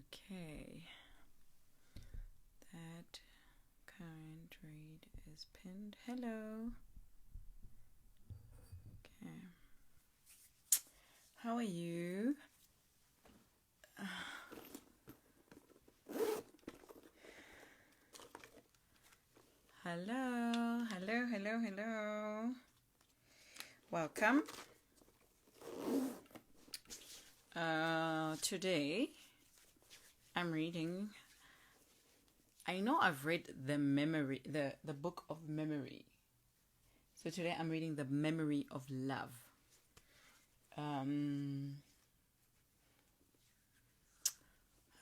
Okay. That current read is pinned. Hello. Okay. How are you? Hello. Hello, hello, hello. Welcome. Today I'm reading. I know I've read the book of memory. So today I'm reading The Memory of Love.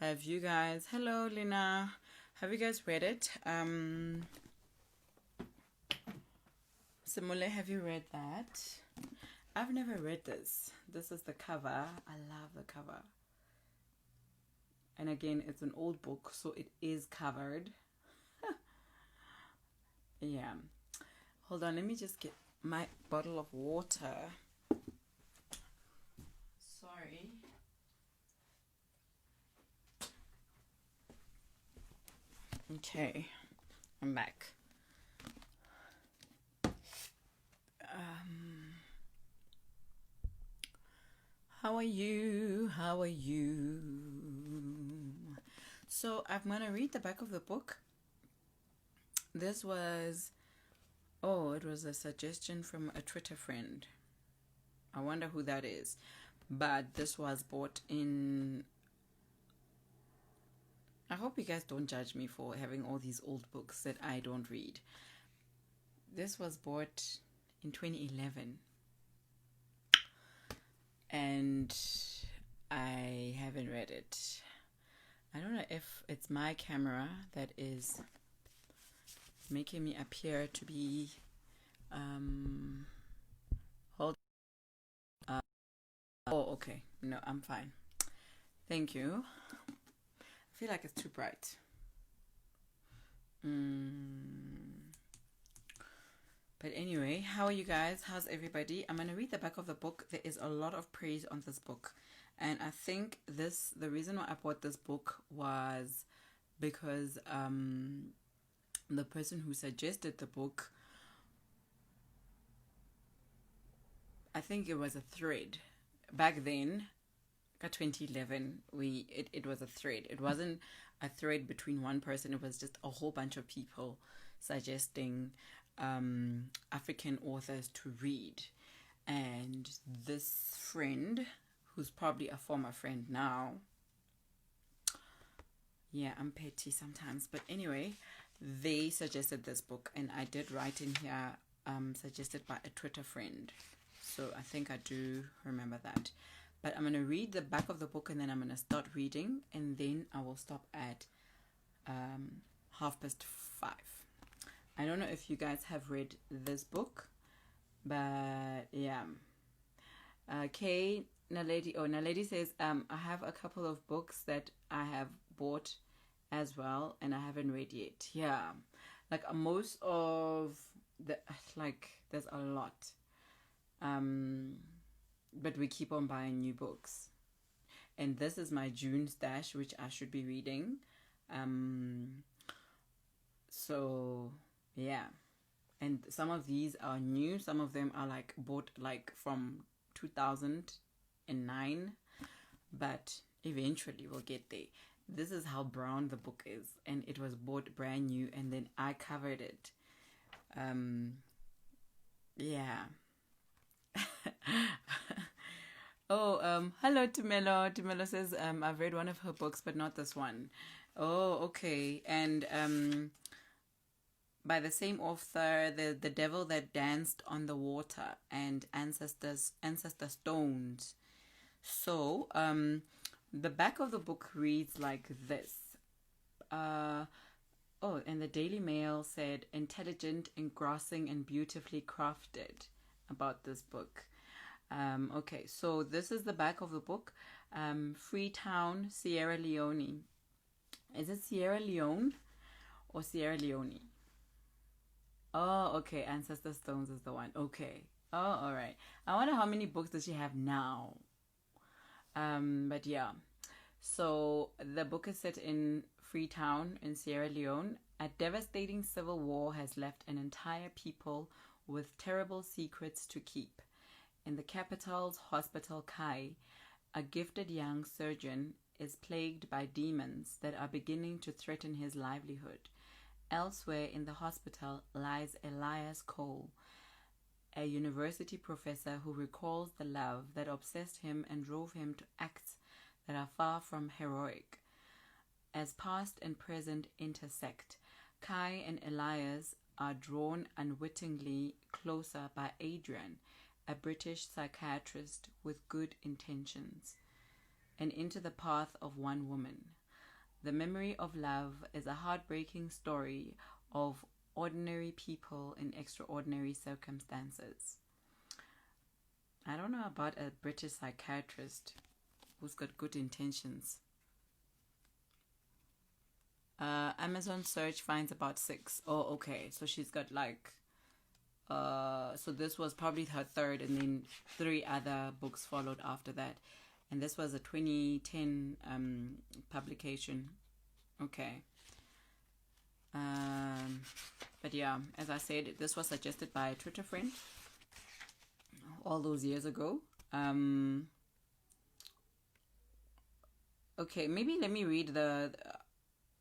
Have you guys, hello Lina, have you guys read it? Simule, have you read that? I've never read this. This is the cover. I love the cover. And again, it's an old book, so it is covered. Yeah. Hold on, let me just get my bottle of water. Sorry. Okay, I'm back. How are you? How are you? So I'm going to read the back of the book. This was, it was a suggestion from a Twitter friend. I wonder who that is. But this was bought in... I hope you guys don't judge me for having all these old books that I don't read. This was bought in 2011. And I haven't read it. I don't know if it's my camera that is making me appear to be okay. No, I'm fine. Thank you. I feel like it's too bright. But anyway, how are you guys? How's everybody? I'm going to read the back of the book. There is a lot of praise on this book. And I think the reason why I bought this book was because the person who suggested the book, I think it was a thread. Back then, 2011, it was a thread. It wasn't a thread between one person. It was just a whole bunch of people suggesting African authors to read. And this friend, who's probably a former friend now, yeah, I'm petty sometimes, but anyway, they suggested this book, and I did write in here suggested by a Twitter friend. So I think I do remember that. But I'm going to read the back of the book, and then I'm going to start reading, and then I will stop at 5:30. I don't know if you guys have read this book, but yeah. Naledi says, I have a couple of books that I have bought as well, and I haven't read yet. Yeah, like most of there's a lot. But we keep on buying new books. And this is my June stash, which I should be reading. So, yeah. And some of these are new. Some of them are bought from 2009. But eventually we'll get there. This is how brown the book is. And it was bought brand new. And then I covered it. Yeah. Hello Tumelo. Tumelo says, I've read one of her books, but not this one. Oh, okay. And by the same author, the Devil That Danced on the Water and Ancestor Stones. So, the back of the book reads like this. And the Daily Mail said, intelligent, engrossing, and beautifully crafted about this book. Okay, so this is the back of the book. Freetown, Sierra Leone. Is it Sierra Leone or Sierra Leone? Oh, okay. Ancestor Stones is the one. Okay. Oh, all right. I wonder how many books does she have now. But yeah. So the book is set in Freetown in Sierra Leone. A devastating civil war has left an entire people with terrible secrets to keep. In the capital's hospital, Kai, a gifted young surgeon, is plagued by demons that are beginning to threaten his livelihood. Elsewhere in the hospital lies Elias Cole, a university professor who recalls the love that obsessed him and drove him to acts that are far from heroic. As past and present intersect, Kai and Elias are drawn unwittingly closer by Adrian, a British psychiatrist with good intentions, and into the path of one woman. The Memory of Love is a heartbreaking story of ordinary people in extraordinary circumstances. I don't know about a British psychiatrist who's got good intentions. Amazon search finds about 6. Oh, okay. So she's got like, so this was probably her third, and then 3 other books followed after that. And this was a 2010 publication. Okay. But yeah, as I said, this was suggested by a Twitter friend all those years ago. Okay, maybe let me read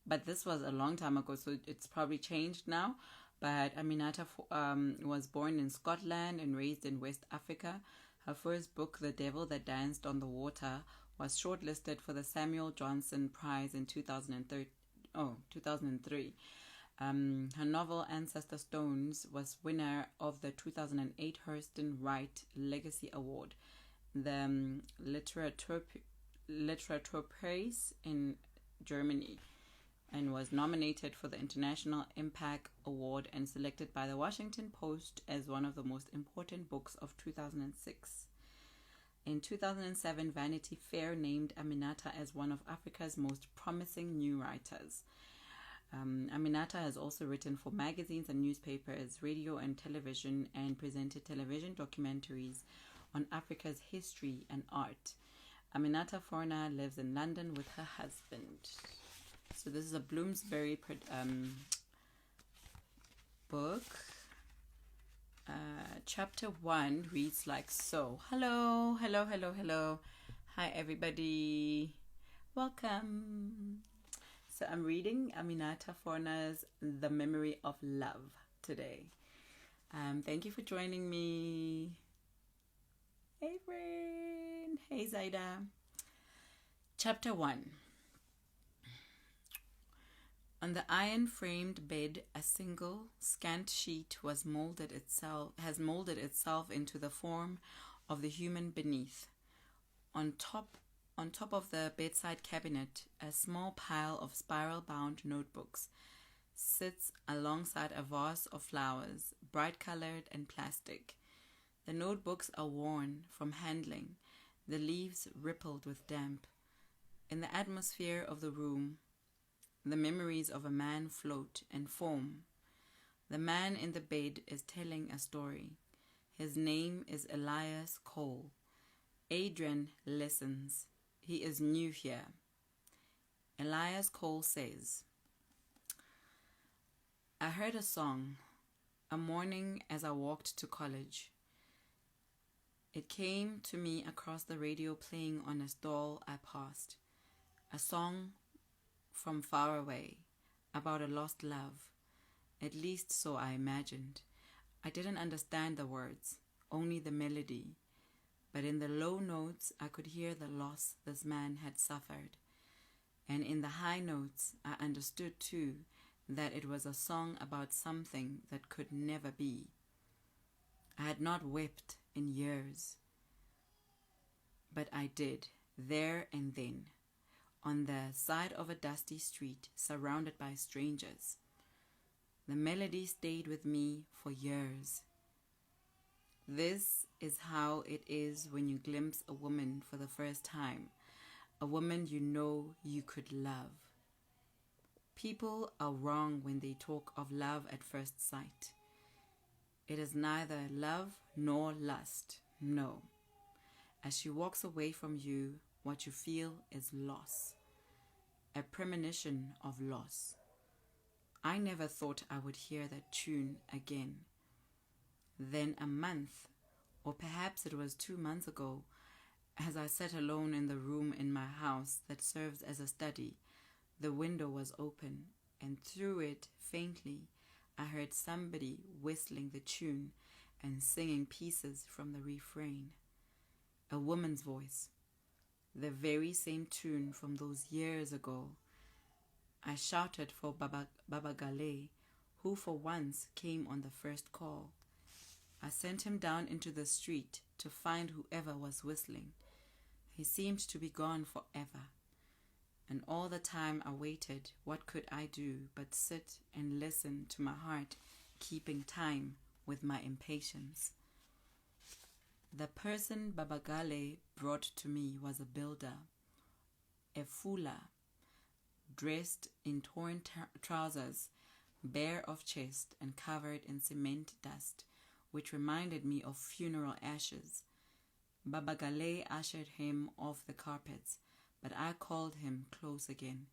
but this was a long time ago, so it's probably changed now. But Aminatta was born in Scotland and raised in West Africa. Her first book, The Devil That Danced on the Water, was shortlisted for the Samuel Johnson Prize in 2003. Her novel Ancestor Stones was winner of the 2008 Hurston Wright Legacy Award, the Literaturpreis in Germany, and was nominated for the International Impact Award and selected by the Washington Post as one of the most important books of 2006. In 2007, Vanity Fair named Aminatta as one of Africa's most promising new writers. Aminatta has also written for magazines and newspapers, radio and television, and presented television documentaries on Africa's history and art. Aminatta Forna lives in London with her husband. So this is a Bloomsbury book. Chapter 1 reads like so. Hello. Hi everybody. Welcome. So I'm reading Aminatta Forna's The Memory of Love today. Thank you for joining me. Hey friend. Hey Zaida. Chapter 1. On the iron-framed bed, a single, scant sheet has molded itself into the form of the human beneath. On top of the bedside cabinet, a small pile of spiral-bound notebooks sits alongside a vase of flowers, bright-colored and plastic. The notebooks are worn from handling, the leaves rippled with damp. In the atmosphere of the room, the memories of a man float and form. The man in the bed is telling a story. His name is Elias Cole. Adrian listens. He is new here. Elias Cole says, I heard a song, a morning as I walked to college. It came to me across the radio playing on a stall I passed. A song from far away, about a lost love. At least so I imagined. I didn't understand the words, only the melody. But in the low notes I could hear the loss this man had suffered. And in the high notes I understood too that it was a song about something that could never be. I had not wept in years. But I did, there and then, on the side of a dusty street, surrounded by strangers. The melody stayed with me for years. This is how it is when you glimpse a woman for the first time, a woman you know you could love. People are wrong when they talk of love at first sight. It is neither love nor lust, no. As she walks away from you, what you feel is loss. a premonition of loss. I never thought I would hear that tune again. Then a month, or perhaps it was 2 months ago, as I sat alone in the room in my house that serves as a study, the window was open, and through it, faintly, I heard somebody whistling the tune and singing pieces from the refrain. A woman's voice, the very same tune from those years ago. I shouted for Baba Gale, who for once came on the first call. I sent him down into the street to find whoever was whistling. He seemed to be gone forever. And all the time I waited, what could I do but sit and listen to my heart keeping time with my impatience? The person Baba Gale brought to me was a builder, a fula, dressed in torn trousers, bare of chest and covered in cement dust, which reminded me of funeral ashes. Baba Gale ushered him off the carpets, but I called him close again.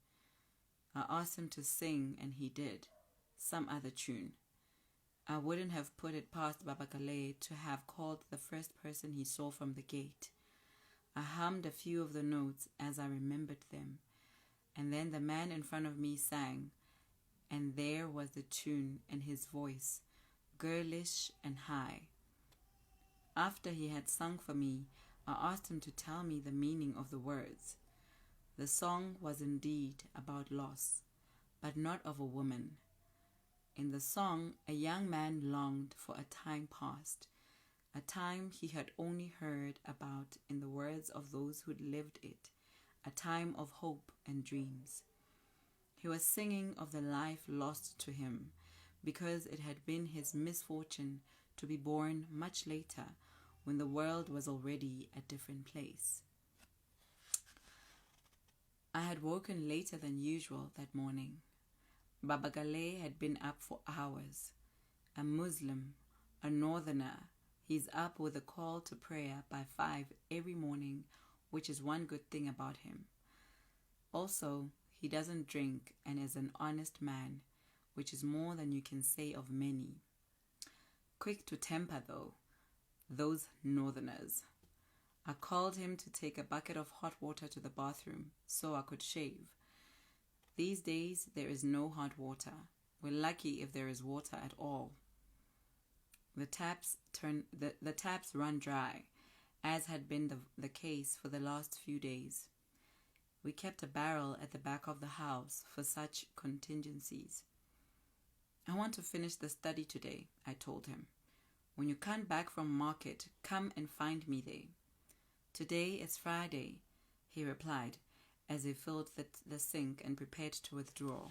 I asked him to sing, and he did, some other tune. I wouldn't have put it past Baba Gale to have called the first person he saw from the gate. I hummed a few of the notes as I remembered them, and then the man in front of me sang, and there was the tune in his voice, girlish and high. After he had sung for me, I asked him to tell me the meaning of the words. The song was indeed about loss, but not of a woman. In the song, a young man longed for a time past, a time he had only heard about in the words of those who'd lived it, a time of hope and dreams. He was singing of the life lost to him, because it had been his misfortune to be born much later, when the world was already a different place. I had woken later than usual that morning. Baba Gale had been up for hours. A Muslim, a northerner, he's up with a call to prayer by 5 every morning, which is one good thing about him. Also, he doesn't drink and is an honest man, which is more than you can say of many. Quick to temper, though, those northerners. I called him to take a bucket of hot water to the bathroom so I could shave. These days, there is no hot water. We're lucky if there is water at all. The taps run dry, as had been the case for the last few days. We kept a barrel at the back of the house for such contingencies. I want to finish the study today, I told him. When you come back from market, come and find me there. Today is Friday, he replied, as he filled the sink and prepared to withdraw.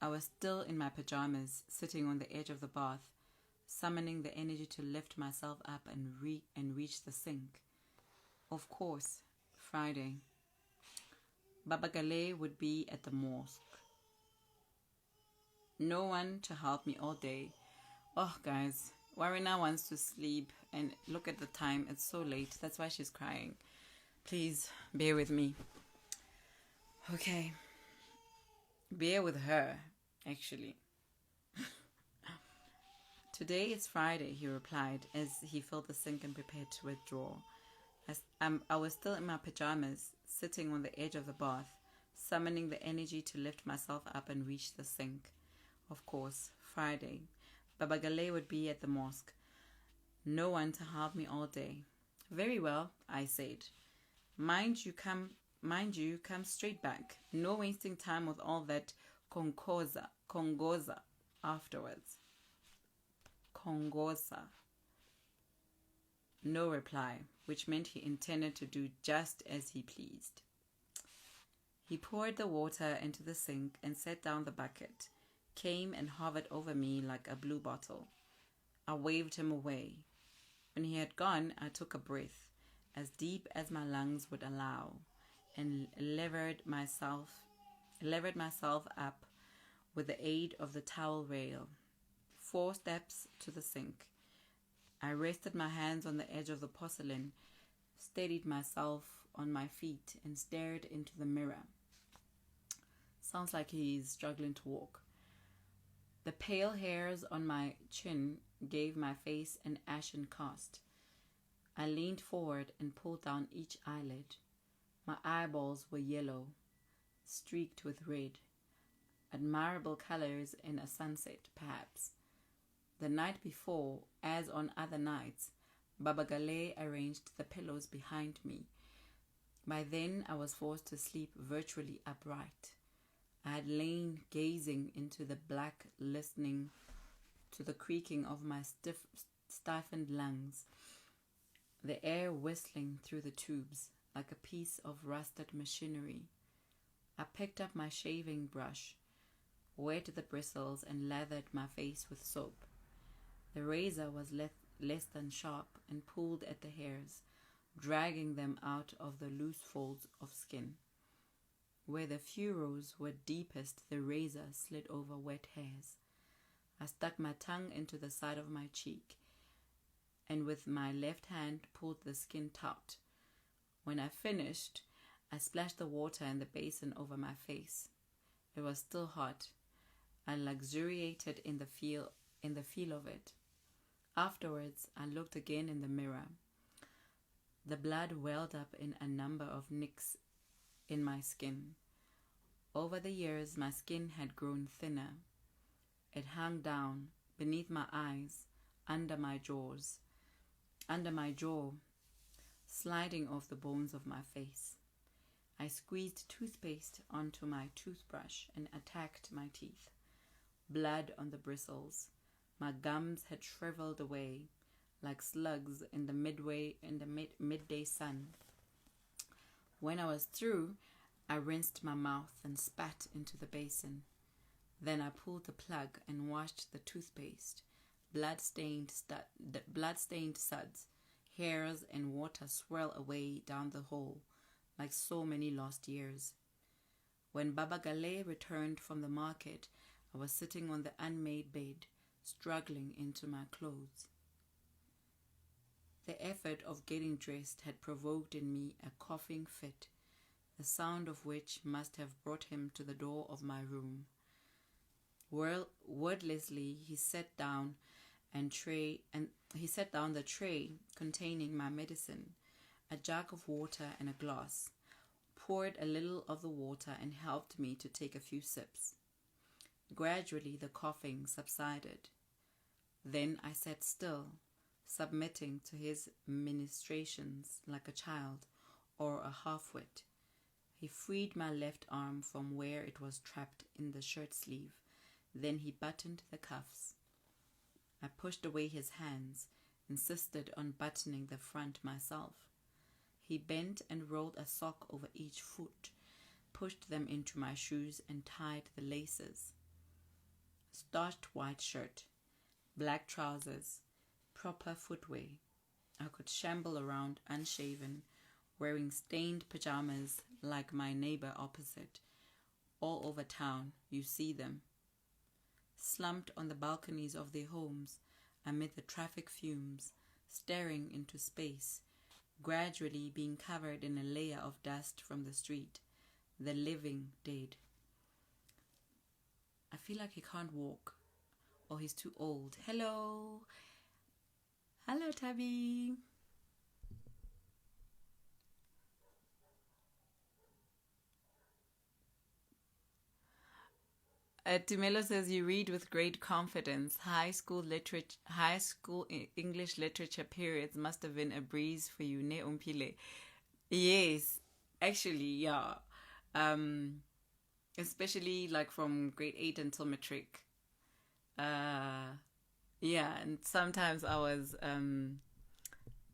I was still in my pajamas, sitting on the edge of the bath, summoning the energy to lift myself up and reach the sink. Of course, Friday. Baba Gale would be at the mosque. No one to help me all day. Oh, guys, Warina wants to sleep, and look at the time. It's so late. That's why she's crying. Please, bear with me. Okay. Bear with her, actually. Today is Friday, he replied, as he filled the sink and prepared to withdraw. I was still in my pajamas, sitting on the edge of the bath, summoning the energy to lift myself up and reach the sink. Of course, Friday. Baba Gale would be at the mosque. No one to help me all day. Very well, I said. Mind you, come straight back. No wasting time with all that congoza afterwards. Congoza. No reply, which meant he intended to do just as he pleased. He poured the water into the sink and set down the bucket, came and hovered over me like a blue bottle. I waved him away. When he had gone, I took a breath, as deep as my lungs would allow, and levered myself up with the aid of the towel rail. 4 steps to the sink. I rested my hands on the edge of the porcelain, steadied myself on my feet and stared into the mirror. Sounds like he's struggling to walk. The pale hairs on my chin gave my face an ashen cast. I leaned forward and pulled down each eyelid. My eyeballs were yellow, streaked with red. Admirable colors in a sunset, perhaps. The night before, as on other nights, Baba Gale arranged the pillows behind me. By then, I was forced to sleep virtually upright. I had lain gazing into the black, listening to the creaking of my stiffened lungs, the air whistling through the tubes like a piece of rusted machinery. I picked up my shaving brush, wet the bristles, and lathered my face with soap. The razor was less than sharp and pulled at the hairs, dragging them out of the loose folds of skin. Where the furrows were deepest, the razor slid over wet hairs. I stuck my tongue into the side of my cheek, and with my left hand pulled the skin taut. When I finished, I splashed the water in the basin over my face. It was still hot. I luxuriated in the feel of it. Afterwards, I looked again in the mirror. The blood welled up in a number of nicks in my skin. Over the years, my skin had grown thinner. It hung down beneath my eyes, under my jaw, sliding off the bones of my face. I squeezed toothpaste onto my toothbrush and attacked my teeth. Blood on the bristles. My gums had shriveled away like slugs in the midday sun. When I was through, I rinsed my mouth and spat into the basin. Then I pulled the plug and washed the toothpaste. Blood-stained suds, hairs and water swirl away down the hole like so many lost years. When Baba Gale returned from the market, I was sitting on the unmade bed, struggling into my clothes. The effort of getting dressed had provoked in me a coughing fit, the sound of which must have brought him to the door of my room. Wordlessly, he set down the tray containing my medicine, a jug of water and a glass, poured a little of the water and helped me to take a few sips. Gradually, the coughing subsided. Then I sat still, submitting to his ministrations like a child or a half-wit. He freed my left arm from where it was trapped in the shirt sleeve. Then he buttoned the cuffs. I pushed away his hands, insisted on buttoning the front myself. He bent and rolled a sock over each foot, pushed them into my shoes and tied the laces. Starched white shirt, black trousers, proper footwear. I could shamble around unshaven, wearing stained pajamas like my neighbor opposite. All over town, you see them, slumped on the balconies of their homes amid the traffic fumes, staring into space, gradually being covered in a layer of dust from the street, the living dead. I feel like he can't walk, or he's too old. Hello. Hello, Tabby. Tumelo says you read with great confidence. High school English literature periods must have been a breeze for you, ne umpile. Yes, actually, yeah. Especially like from grade 8 until matric. Yeah, and sometimes I was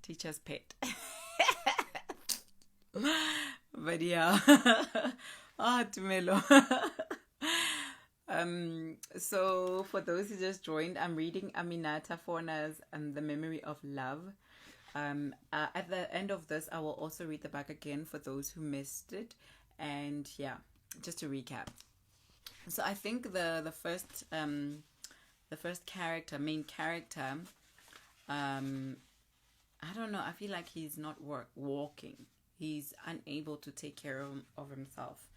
teacher's pet. But yeah. Tumelo. So for those who just joined, I'm reading Aminatta Forna's The Memory of Love. At the end of this, I will also read the back again for those who missed it. And yeah, just to recap. So I think the first main character, I don't know, I feel like he's not walking. He's unable to take care of himself.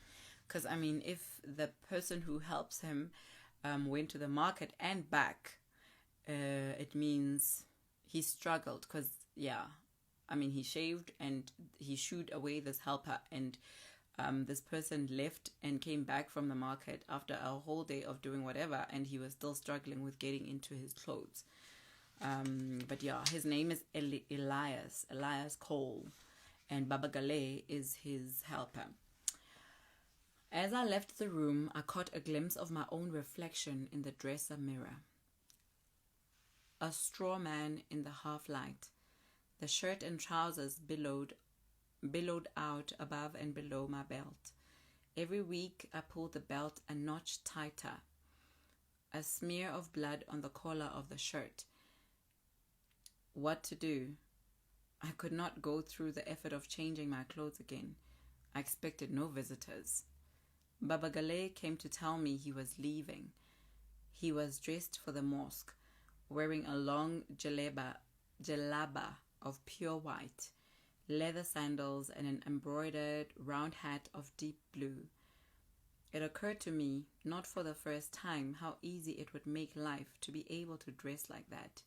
Because, I mean, if the person who helps him went to the market and back, it means he struggled. Because, yeah, I mean, he shaved and he shooed away this helper, and this person left and came back from the market after a whole day of doing whatever, and he was still struggling with getting into his clothes. But yeah, his name is Elias Cole, and Baba Gale is his helper. As I left the room, I caught a glimpse of my own reflection in the dresser mirror. A straw man in the half-light. The shirt and trousers billowed out above and below my belt. Every week I pulled the belt a notch tighter. A smear of blood on the collar of the shirt. What to do? I could not go through the effort of changing my clothes again. I expected no visitors. Baba Gale came to tell me he was leaving. He was dressed for the mosque, wearing a long jalaba of pure white, leather sandals, and an embroidered round hat of deep blue. It occurred to me, not for the first time, how easy it would make life to be able to dress like that.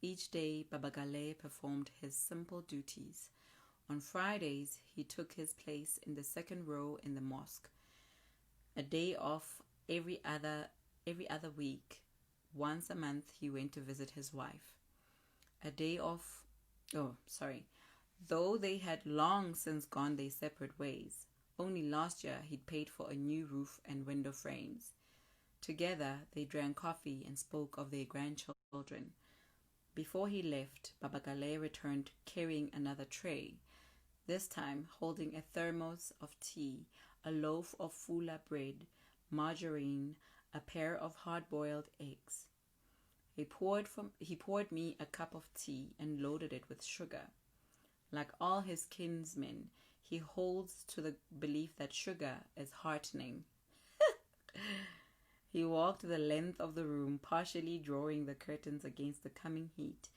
Each day, Baba Gale performed his simple duties. On Fridays, he took his place in the second row in the mosque. A day off every other week. Once a month, he went to visit his wife. Though they had long since gone their separate ways. Only last year he'd paid for a new roof and window frames. Together, they drank coffee and spoke of their grandchildren. Before he left, Baba Gale returned carrying another tray, this time holding a thermos of tea, a loaf of fula bread, margarine, a pair of hard-boiled eggs. He poured me a cup of tea and loaded it with sugar. Like all his kinsmen, he holds to the belief that sugar is heartening. He walked the length of the room, partially drawing the curtains against the coming heat,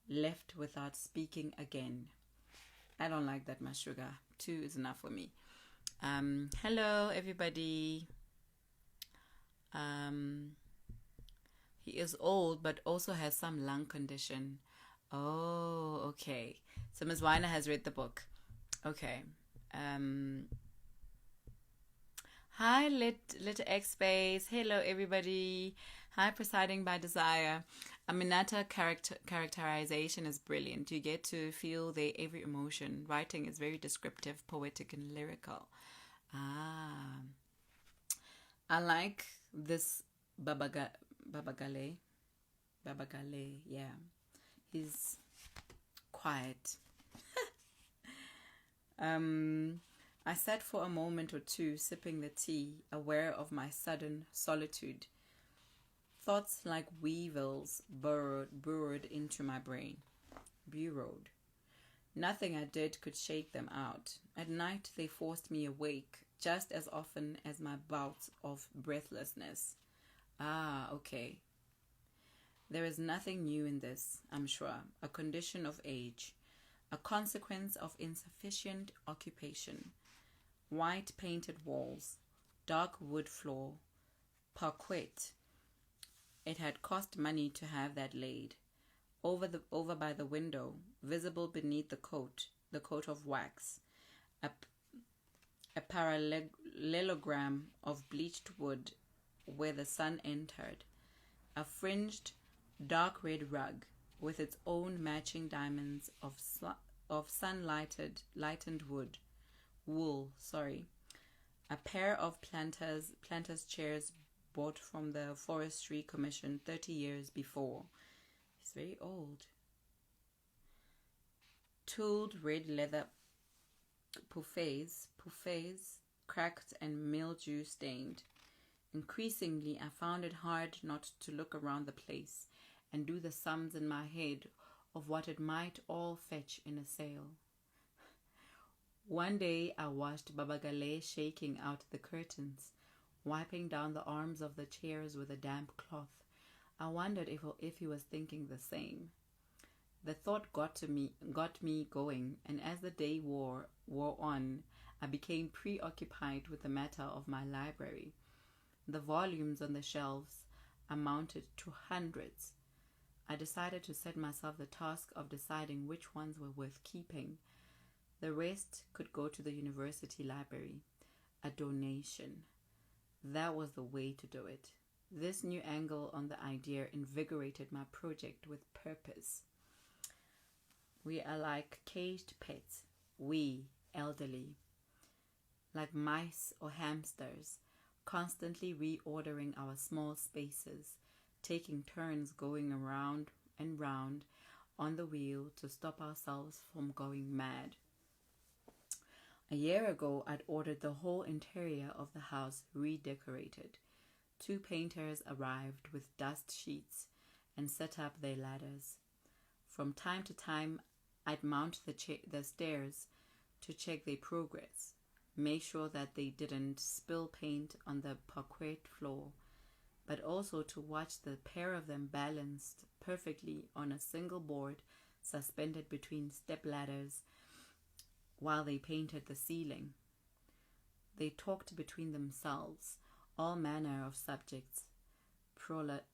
left without speaking again. I don't like that much sugar. 2 is enough for me. Hello, everybody. He is old, but also has some lung condition. Oh, okay. So Ms. Weiner has read the book. Okay. Hi, Lit X Space. Hello, everybody. Hi, Presiding by Desire. Aminatta characterization is brilliant. You get to feel their every emotion. Writing is very descriptive, poetic, and lyrical. I like this Baba Gale. Yeah. He's quiet. I sat for a moment or two sipping the tea, aware of my sudden solitude. Thoughts like weevils burrowed into my brain. Burrowed. Nothing I did could shake them out. At night they forced me awake, just as often as my bouts of breathlessness. Okay. There is nothing new in this, I'm sure. A condition of age. A consequence of insufficient occupation. White painted walls. Dark wood floor. Parquet. It had cost money to have that laid. Over by the window, visible beneath the coat of wax. A parallelogram of bleached wood where the sun entered. A fringed, dark red rug with its own matching diamonds of lightened wool. A pair of planter's chairs bought from the Forestry Commission 30 years before. He's very old. Tooled red leather pouffets, cracked and mildew stained. Increasingly, I found it hard not to look around the place and do the sums in my head of what it might all fetch in a sale. One day I watched Baba Gale shaking out the curtains, wiping down the arms of the chairs with a damp cloth. I wondered if he was thinking the same. The thought got me going, and as the day wore on, I became preoccupied with the matter of my library. The volumes on the shelves amounted to hundreds. I decided to set myself the task of deciding which ones were worth keeping. The rest could go to the university library. A donation. That was the way to do it. This new angle on the idea invigorated my project with purpose. We are like caged pets, we, elderly, like mice or hamsters, constantly reordering our small spaces, taking turns going around and round on the wheel to stop ourselves from going mad. A year ago, I'd ordered the whole interior of the house redecorated. 2 painters arrived with dust sheets and set up their ladders. From time to time, I'd mount the stairs to check their progress, make sure that they didn't spill paint on the parquet floor, but also to watch the pair of them balanced perfectly on a single board suspended between step ladders while they painted the ceiling. They talked between themselves, all manner of subjects. Proletariat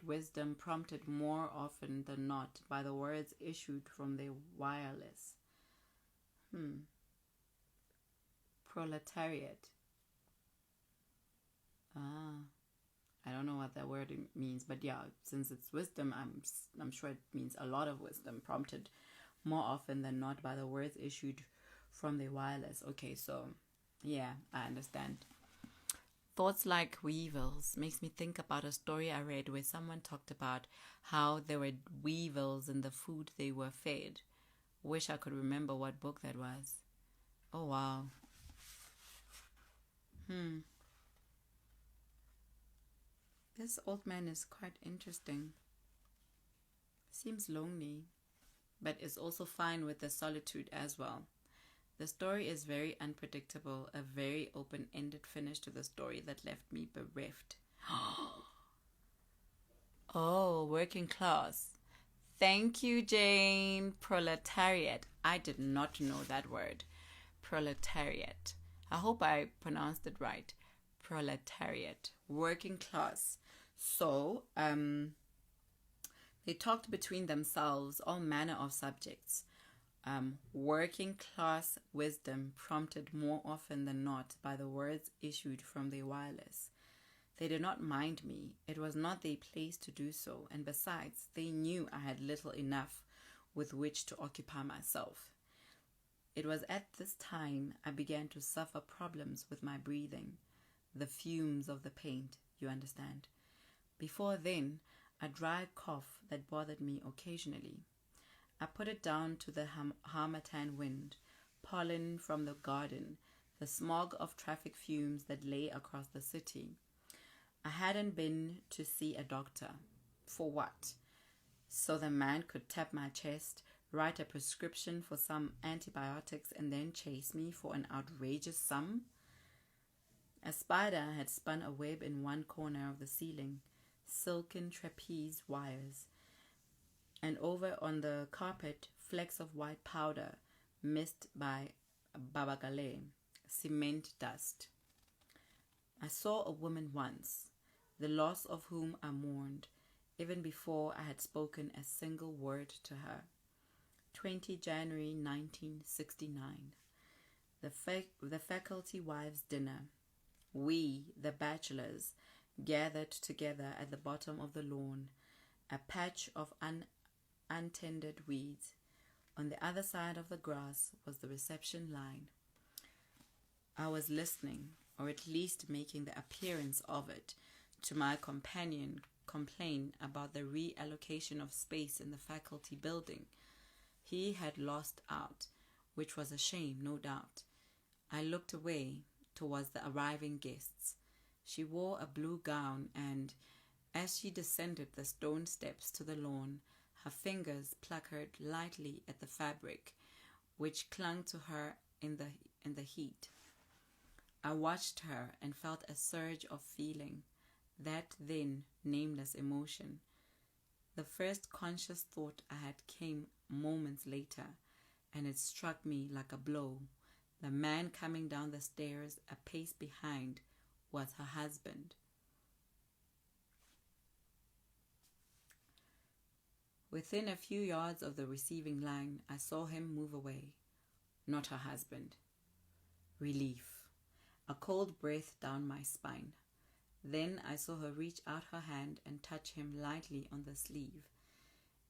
wisdom prompted more often than not by the words issued from their wireless. Proletariat. I don't know what that word means, but yeah, since it's wisdom, I'm sure it means a lot of wisdom, prompted more often than not by the words issued from the wireless. Okay, so yeah, I understand. Thoughts like weevils makes me think about a story I read where someone talked about how there were weevils in the food they were fed. Wish I could remember what book that was. Oh wow. This old man is quite interesting. Seems lonely, but is also fine with the solitude as well. The story is very unpredictable, a very open-ended finish to the story that left me bereft. Oh, working class. Thank you, Jane. Proletariat. I did not know that word. Proletariat. I hope I pronounced it right. Proletariat. Working class. So, they talked between themselves all manner of subjects. Working class wisdom prompted more often than not by the words issued from their wireless. They did not mind me. It was not their place to do so, and besides, they knew I had little enough with which to occupy myself. It was at this time I began to suffer problems with my breathing, the fumes of the paint, you understand. Before then, a dry cough that bothered me occasionally. I put it down to the harmattan wind, pollen from the garden, the smog of traffic fumes that lay across the city. I hadn't been to see a doctor. For what? So the man could tap my chest, write a prescription for some antibiotics, and then chase me for an outrageous sum? A spider had spun a web in one corner of the ceiling, silken trapeze wires, and over on the carpet, flecks of white powder, mist by babagale, cement dust. I saw a woman once, the loss of whom I mourned, even before I had spoken a single word to her. 20 January 1969. The faculty wives' dinner. We, the bachelors, gathered together at the bottom of the lawn, a patch of untended weeds. On the other side of the grass was the reception line. I was listening, or at least making the appearance of it, to my companion complain about the reallocation of space in the faculty building. He had lost out, which was a shame, no doubt. I looked away towards the arriving guests. She wore a blue gown, and as she descended the stone steps to the lawn, her fingers plucked lightly at the fabric, which clung to her in the heat. I watched her and felt a surge of feeling. that then nameless emotion. The first conscious thought I had came moments later, and it struck me like a blow. The man coming down the stairs a pace behind was her husband. Within a few yards of the receiving line, I saw him move away. Not her husband. Relief. A cold breath down my spine. Then I saw her reach out her hand and touch him lightly on the sleeve.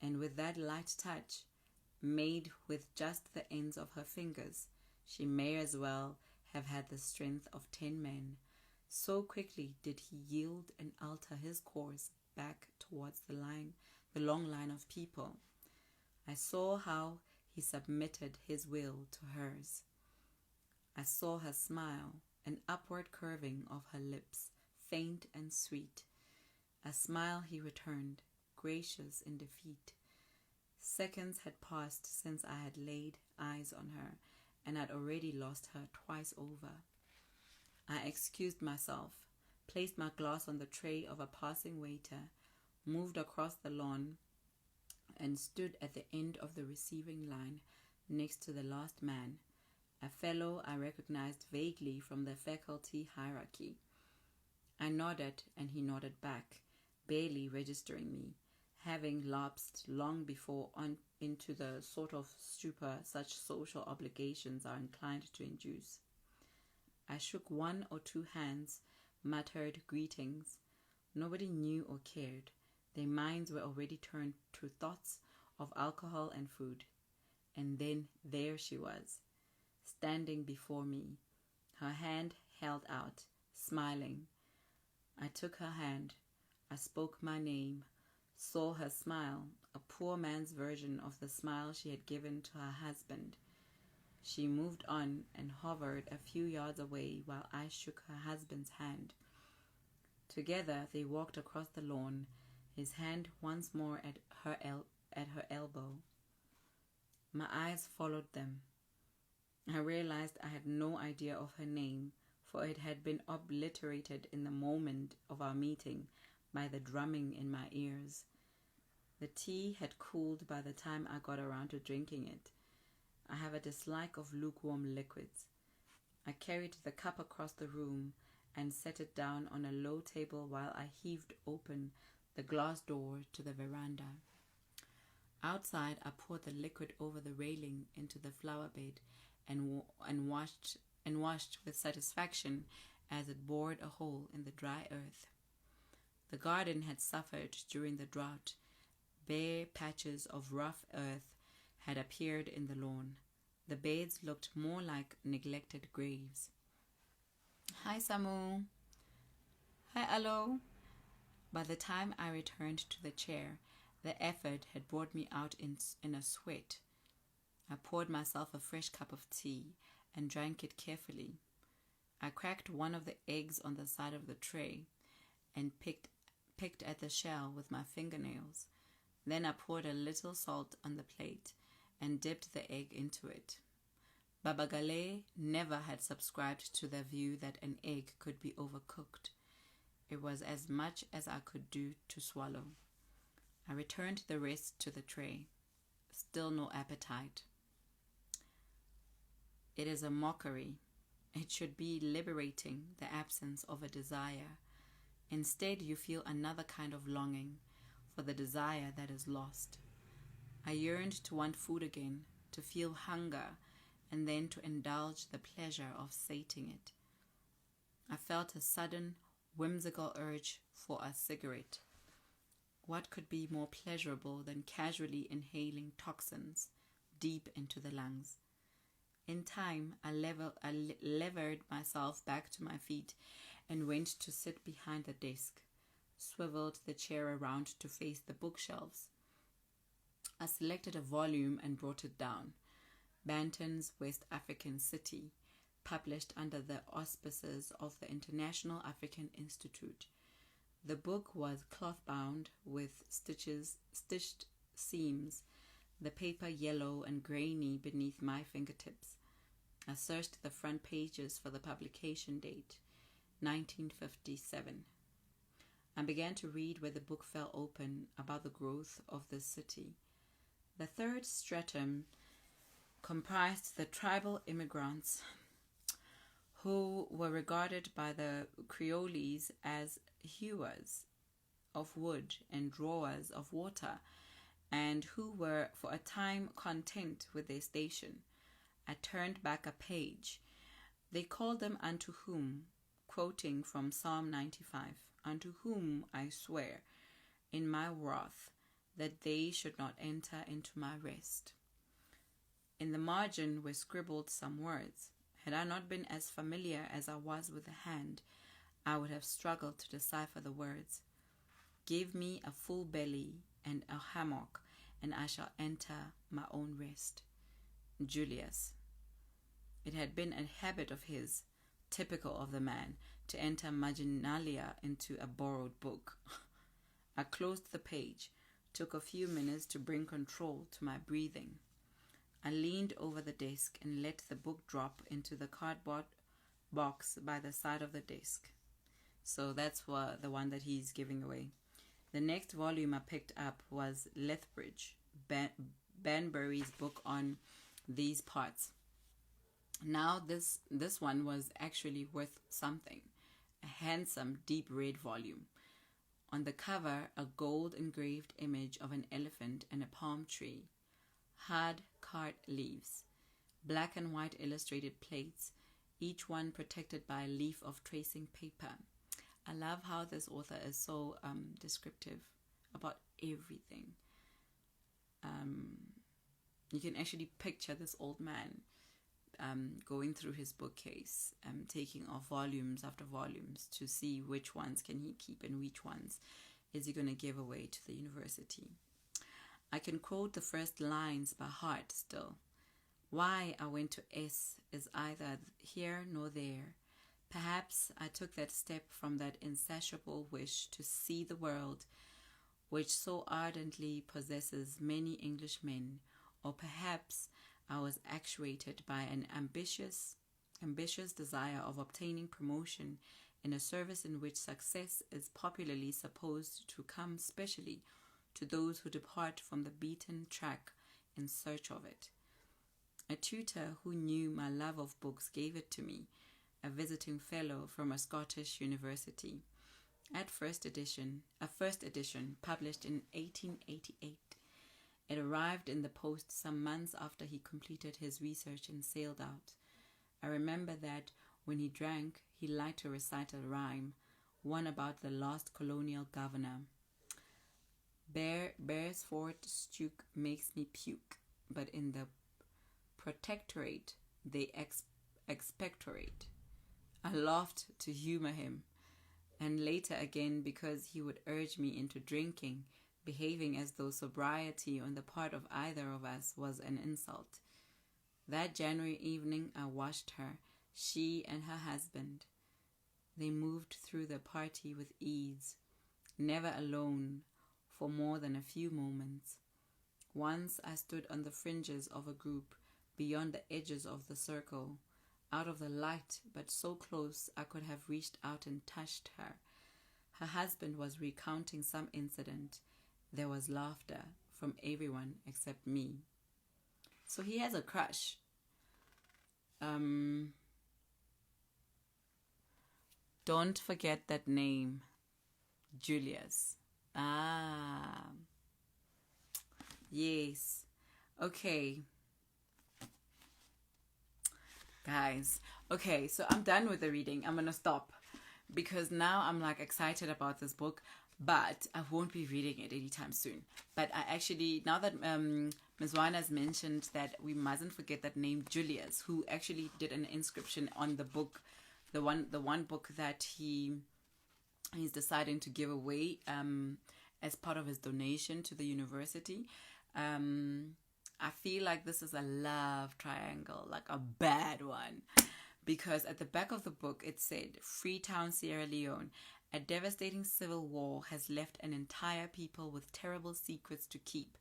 And with that light touch, made with just the ends of her fingers, she may as well have had the strength of 10 men. So quickly did he yield and alter his course back towards the long line of people. I saw how he submitted his will to hers. I saw her smile, an upward curving of her lips, faint and sweet. A smile he returned, gracious in defeat. Seconds had passed since I had laid eyes on her, and I'd already lost her twice over. I excused myself, placed my glass on the tray of a passing waiter, moved across the lawn, and stood at the end of the receiving line next to the last man, a fellow I recognized vaguely from the faculty hierarchy. I nodded, and he nodded back, barely registering me, having lapsed long before on into the sort of stupor such social obligations are inclined to induce. I shook one or two hands, muttered greetings. Nobody knew or cared. Their minds were already turned to thoughts of alcohol and food. And then there she was, standing before me, her hand held out, smiling. I took her hand. I spoke my name, saw her smile, a poor man's version of the smile she had given to her husband. She moved on and hovered a few yards away while I shook her husband's hand. Together they walked across the lawn, his hand once more at her elbow. My eyes followed them. I realized I had no idea of her name, for it had been obliterated in the moment of our meeting by the drumming in my ears. The tea had cooled by the time I got around to drinking it. I have a dislike of lukewarm liquids. I carried the cup across the room and set it down on a low table while I heaved open the glass door to the veranda. Outside, I poured the liquid over the railing into the flower bed and washed with satisfaction as it bored a hole in the dry earth. The garden had suffered during the drought. Bare patches of rough earth had appeared in the lawn. The beds looked more like neglected graves. Hi, Samu. Hi, Alo. By the time I returned to the chair, the effort had brought me out in a sweat. I poured myself a fresh cup of tea and drank it carefully. I cracked one of the eggs on the side of the tray and picked at the shell with my fingernails. Then I poured a little salt on the plate and dipped the egg into it. Baba Gale never had subscribed to the view that an egg could be overcooked. It was as much as I could do to swallow. I returned the rest to the tray. Still no appetite. It is a mockery. It should be liberating, the absence of a desire. Instead, you feel another kind of longing for the desire that is lost. I yearned to want food again, to feel hunger, and then to indulge the pleasure of sating it. I felt a sudden, whimsical urge for a cigarette. What could be more pleasurable than casually inhaling toxins deep into the lungs? In time, I levered myself back to my feet and went to sit behind the desk, swiveled the chair around to face the bookshelves. I selected a volume and brought it down. Banton's West African City, published under the auspices of the International African Institute. The book was cloth-bound with stitched seams, the paper yellow and grainy beneath my fingertips. I searched the front pages for the publication date, 1957. I began to read where the book fell open about the growth of the city. The third stratum comprised the tribal immigrants who were regarded by the Creoles as hewers of wood and drawers of water, and who were for a time content with their station. I turned back a page. They called them unto whom, quoting from Psalm 95, unto whom I swear in my wrath that they should not enter into my rest. In the margin were scribbled some words. Had I not been as familiar as I was with the hand, I would have struggled to decipher the words. Give me a full belly and a hammock, and I shall enter my own rest. Julius. It had been a habit of his, typical of the man, to enter marginalia into a borrowed book. I closed the page, took a few minutes to bring control to my breathing. I leaned over the desk and let the book drop into the cardboard box by the side of the desk. So that's the one that he's giving away. The next volume I picked up was Lethbridge, Banbury's book on these parts. Now this one was actually worth something. A handsome, deep red volume. On the cover, a gold engraved image of an elephant and a palm tree. Hard card leaves. Black and white illustrated plates, each one protected by a leaf of tracing paper. I love how this author is so descriptive about everything. You can actually picture this old man going through his bookcase, taking off volumes after volumes to see which ones can he keep and which ones is he going to give away to the university. I can quote the first lines by heart still. Why I went to S is either here nor there. Perhaps I took that step from that insatiable wish to see the world, which so ardently possesses many Englishmen, or perhaps I was actuated by an ambitious desire of obtaining promotion in a service in which success is popularly supposed to come specially to those who depart from the beaten track in search of it. A tutor who knew my love of books gave it to me, a visiting fellow from a Scottish university. A first edition published in 1888. It arrived in the post some months after he completed his research and sailed out. I remember that when he drank, he liked to recite a rhyme, one about the last colonial governor. Beresford stew makes me puke, but in the protectorate they expectorate. I laughed to humor him, and later again because he would urge me into drinking, behaving as though sobriety on the part of either of us was an insult. That January evening I watched her, she and her husband. They moved through the party with ease, never alone for more than a few moments. Once I stood on the fringes of a group, beyond the edges of the circle, out of the light, but so close I could have reached out and touched her. Her husband was recounting some incident. There was laughter from everyone except me. So he has a crush. Don't forget that name, Julius. Yes. Okay. Guys, okay, so I'm done with the reading. I'm gonna stop because now I'm like excited about this book, but I won't be reading it anytime soon. But I actually, now that Ms. Wana has mentioned that we mustn't forget that name Julius, who actually did an inscription on the book, the one book that he's deciding to give away as part of his donation to the university. I feel like this is a love triangle, like a bad one, because at the back of the book it said, Freetown, Sierra Leone, a devastating civil war has left an entire people with terrible secrets to keep.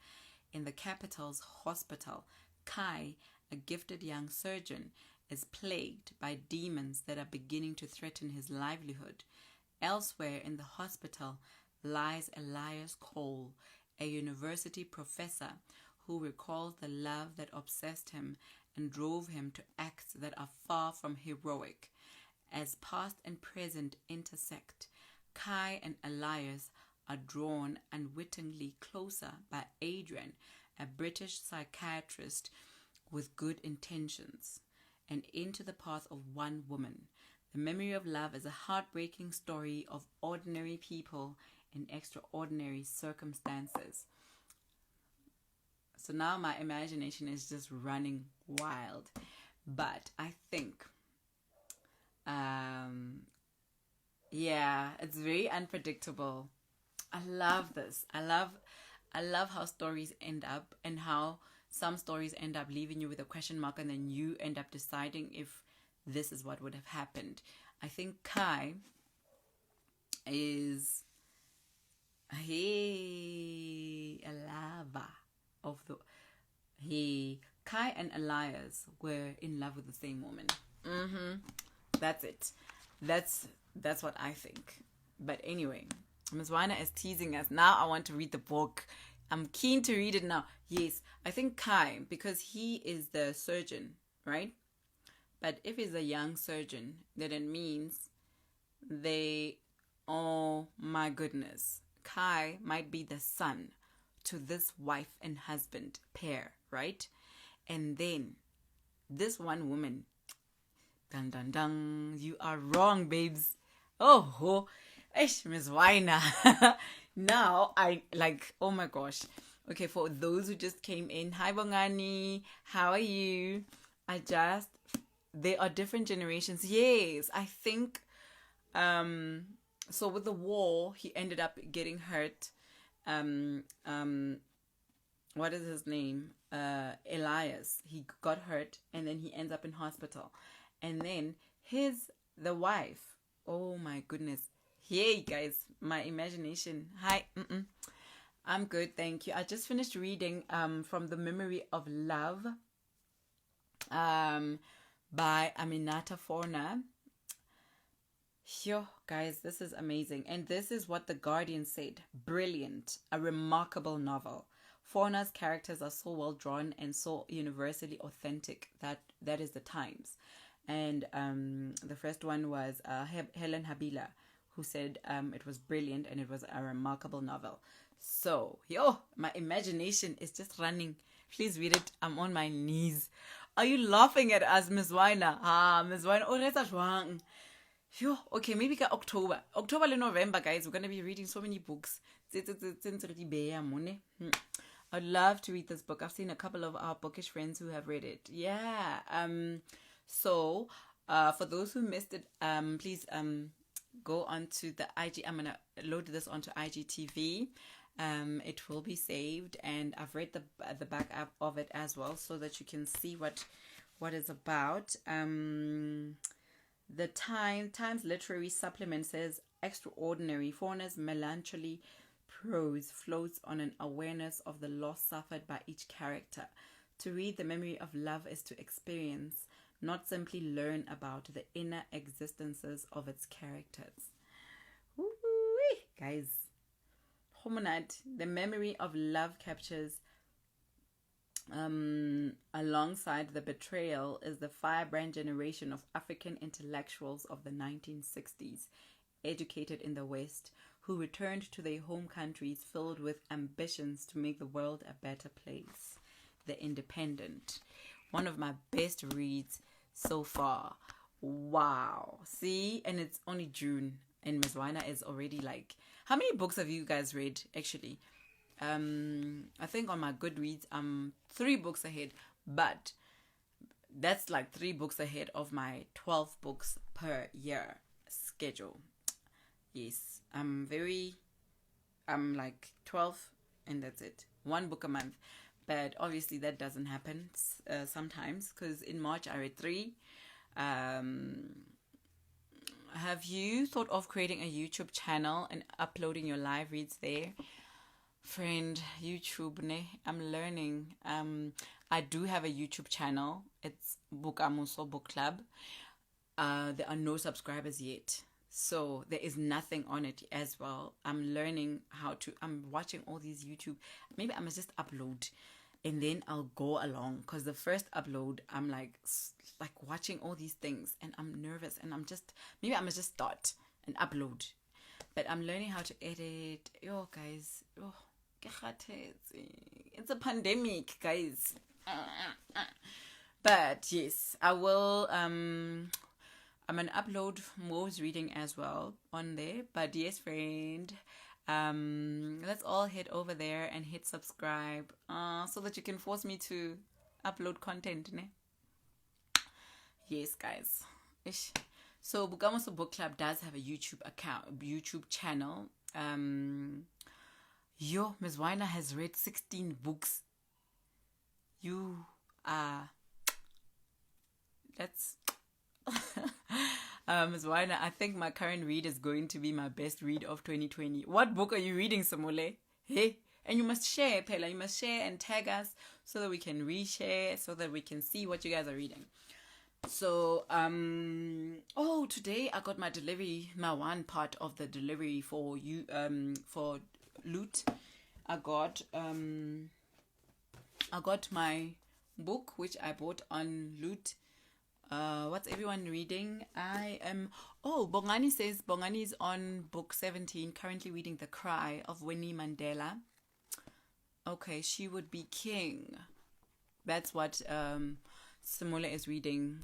In the capital's hospital, Kai, a gifted young surgeon, is plagued by demons that are beginning to threaten his livelihood. Elsewhere in the hospital lies Elias Cole, a university professor who recalls the love that obsessed him and drove him to acts that are far from heroic. As past and present intersect, Kai and Elias are drawn unwittingly closer by Adrian, a British psychiatrist with good intentions, and into the path of one woman. The Memory of Love is a heartbreaking story of ordinary people in extraordinary circumstances. So now my imagination is just running wild. But I think, it's very unpredictable. I love this. I love how stories end up, and how some stories end up leaving you with a question mark, and then you end up deciding if this is what would have happened. I think Kai is a lava of the Kai and Elias were in love with the same woman. That's it. That's what I think. But anyway, Ms. Weiner is teasing us. Now I want to read the book. I'm keen to read it now. Yes, I think Kai, because he is the surgeon, right? But if he's a young surgeon, then it means oh my goodness, Kai might be the son to this wife and husband pair, right? And then this one woman, dun dun dun, you are wrong, babes. Oh, Ms. Weiner. Now oh my gosh. Okay, for those who just came in, hi Bongani, how are you? There are different generations. Yes, I think, so with the war, he ended up getting hurt. What is his name? Elias. He got hurt, and then he ends up in hospital. And then the wife, oh my goodness. Hey guys, my imagination. Hi. I'm good, thank you. I just finished reading from The Memory of Love by Aminatta Forna. Yo, guys, this is amazing. And this is what The Guardian said. Brilliant. A remarkable novel. Forna's characters are so well drawn and so universally authentic that is the Times. And the first one was Helen Habila, who said it was brilliant and it was a remarkable novel. So, my imagination is just running. Please read it. I'm on my knees. Are you laughing at us, Ms. Weiner? Ms. Weiner. Oh, that's wrong. Okay, maybe October and November, guys. We're going to be reading so many books. I'd love to read this book. I've seen a couple of our bookish friends who have read it. Yeah. So, for those who missed it, please go onto the IG. I'm going to load this onto IGTV. It will be saved, and I've read the back up of it as well, so that you can see what it's about. The Times Literary Supplement says, extraordinary. Forna's melancholy prose floats on an awareness of the loss suffered by each character. To read The Memory of Love is to experience, not simply learn about, the inner existences of its characters. Woo-wee. Guys, The Memory of Love captures, alongside the betrayal, is the firebrand generation of African intellectuals of the 1960s, educated in the West, who returned to their home countries filled with ambitions to make the world a better place. The Independent, one of my best reads so far. Wow. See, and it's only June, and Ms. Weiner is already how many books have you guys read, actually? I think on my Goodreads, I'm 3 books ahead, but that's 3 books ahead of my 12 books per year schedule. Yes, I'm 12, and that's it. 1 book a month. But obviously that doesn't happen sometimes, because in March I read 3. Have you thought of creating a YouTube channel and uploading your live reads there? Friend, YouTube, I'm learning. I do have a YouTube channel. It's Bookamoso Book Club. There are no subscribers yet. So there is nothing on it as well. I'm watching all these YouTube. Maybe I must just upload and then I'll go along, because the first upload I'm like watching all these things and I'm nervous and maybe I must just start and upload. But I'm learning how to edit. Yo guys, it's a pandemic, guys. But yes, I will I'm gonna upload Mo's reading as well on there. But yes, friend, let's all head over there and hit subscribe, so that you can force me to upload content, ne? Yes, guys. Ish. So Bookamoso Book Club does have a YouTube channel. Ms. Weiner has read 16 books. That's Ms. Weiner, I think my current read is going to be my best read of 2020. What book are you reading, Samole? Hey, and you must share, Pela. You must share and tag us so that we can reshare, so that we can see what you guys are reading. So, today I got my one part of the delivery for you, for Loot. I got my book, which I bought on Loot. What's everyone reading? Bongani says Bongani is on book 17, currently reading The Cry of Winnie Mandela. Okay, She Would Be King. That's what Simula is reading.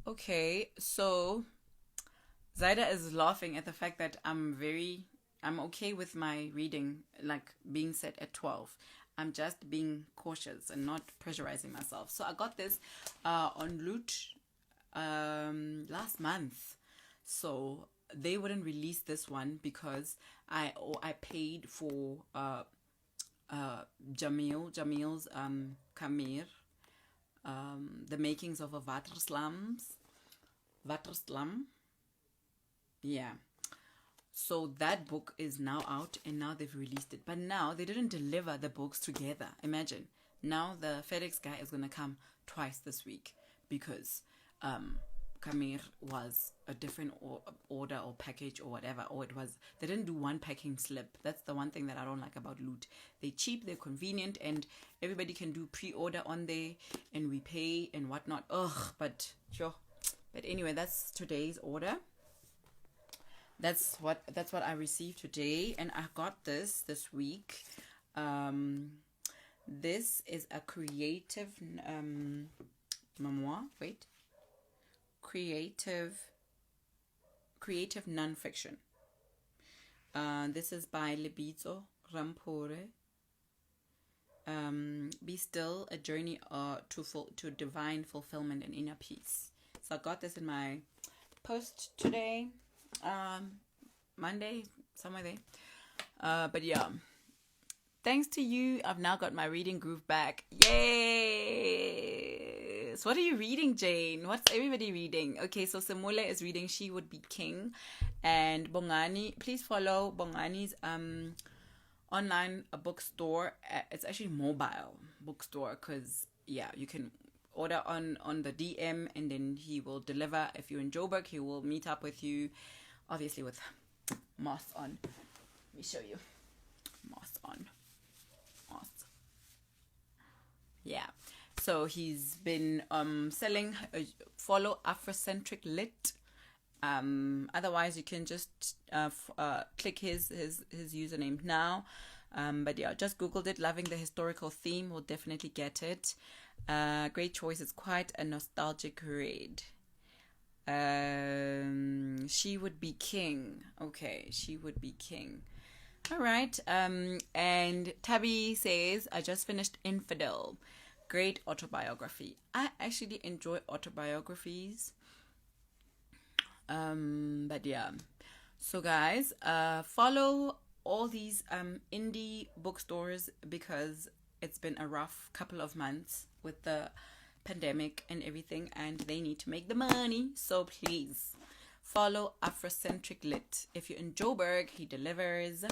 Okay, so Zaida is laughing at the fact that I'm okay with my reading, like being set at 12. I'm just being cautious and not pressurizing myself. So I got this on Loot last month. So they wouldn't release this one because I paid for Jamil's Kamir, The Makings of a Waterslam. Yeah. So that book is now out and now they've released it. But now they didn't deliver the books together. Imagine. Now the FedEx guy is going to come twice this week because Kamir was a different order or package or whatever. Or they didn't do one packing slip. That's the one thing that I don't like about Loot. They're cheap, they're convenient, and everybody can do pre-order on there and we pay and whatnot. But anyway, that's today's order. That's what I received today, and I got this week. This is a creative memoir. Creative nonfiction. This is by Lebitso Rampore. Be Still: A Journey to Divine Fulfillment and Inner Peace. So I got this in my post today. Monday, somewhere there. But yeah, thanks to you, I've now got my reading groove back. Yay! So what are you reading, Jane? What's everybody reading? Okay, so Simule is reading She Would Be King, and Bongani, please follow Bongani's online bookstore. It's actually mobile bookstore, because you can order on the DM and then he will deliver. If you're in Joburg, he will meet up with you, obviously with mask on. Let me show you. Mask on. Yeah. So he's been selling, follow Afrocentric Lit. Otherwise you can just click his username now. But yeah, just googled it. Loving the historical theme, will definitely get it. Great choice. It's quite a nostalgic read. She Would Be King. Okay, She Would Be King. All right. And Tabby says, I just finished Infidel. Great autobiography. I actually enjoy autobiographies. But yeah. So guys, follow all these indie bookstores, because it's been a rough couple of months with the pandemic and everything, and they need to make the money. So please follow Afrocentric Lit. If you're in Joburg, he delivers,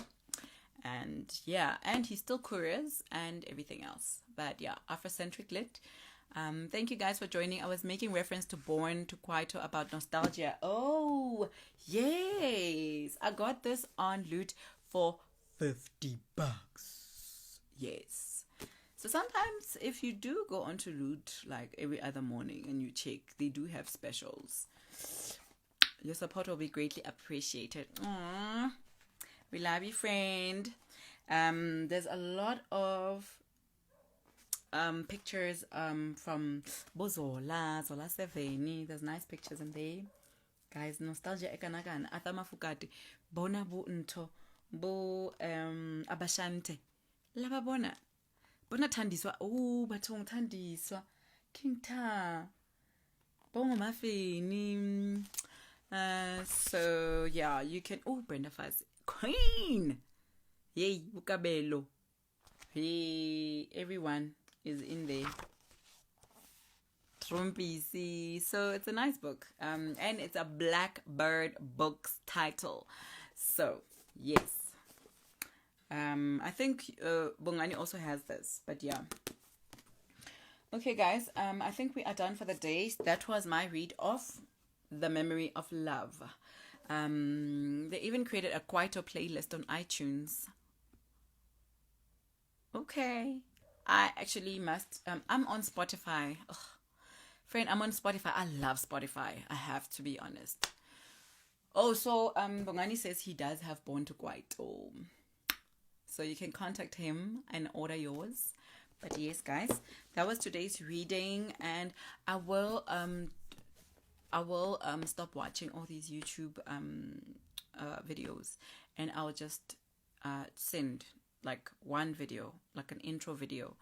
and he still couriers and everything else. But yeah, Afrocentric Lit. Thank you guys for joining. I was making reference to Born to Kwaito about nostalgia. Oh, yes. I got this on Loot for $50. Yes. So sometimes if you do go onto Loot like every other morning and you check, they do have specials. Your support will be greatly appreciated. Aww. We love you, friend. There's a lot of pictures from Bozola, Zola 7. There's nice pictures in there. Guys, nostalgia ekanakan. Atama fukati. Bona bu nto. Bo abashante. Laba bona. Bona tandiswa. Oh, batong tandiswa. King Ta. Bongo mafini. So yeah, you can. Oh, Brenda Fuzz. Queen. Yay, Bukabelo. Hey, everyone is in there. Trumpy. So it's a nice book. And it's a Blackbird Books title. So yes. I think Bongani also has this, but yeah. Okay, guys. I think we are done for the day. That was my read of The Memory of Love. They even created a Kwaito playlist on iTunes. Okay. I actually must. I'm on Spotify. Ugh. Friend, I'm on Spotify. I love Spotify. I have to be honest. Oh, so Bongani says he does have Born to Kwaito. So you can contact him and order yours. But yes, guys, that was today's reading, and I will stop watching all these YouTube videos, and I'll just send like one video, like an intro video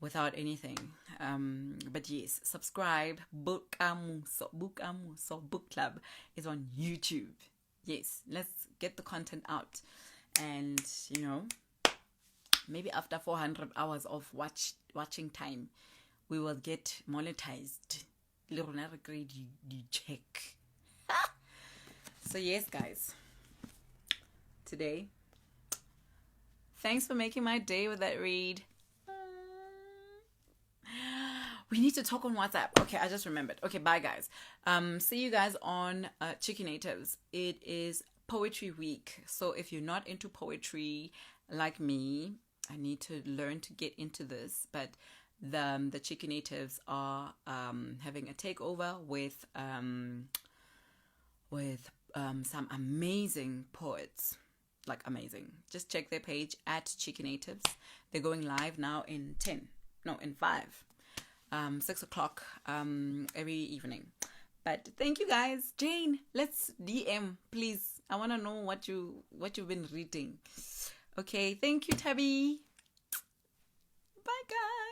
without anything. But yes, subscribe. Bookamoso Book Club is on YouTube. Yes, let's get the content out, and maybe after 400 hours of watching time, we will get monetized. Check. So yes, guys, today, thanks for making my day with that read. We need to talk on WhatsApp. Okay, I just remembered. Okay, bye guys. See you guys on Chicken Natives. It is Poetry Week. So if you're not into poetry like me, I need to learn to get into this. But the Chicken Natives are having a takeover with some amazing poets. Like amazing. Just check their page at Chicken Natives. They're going live now in 5. 6 o'clock every evening. But thank you guys. Jane, let's DM, please. I want to know what you've been reading. Okay, thank you, Tabby. Bye guys.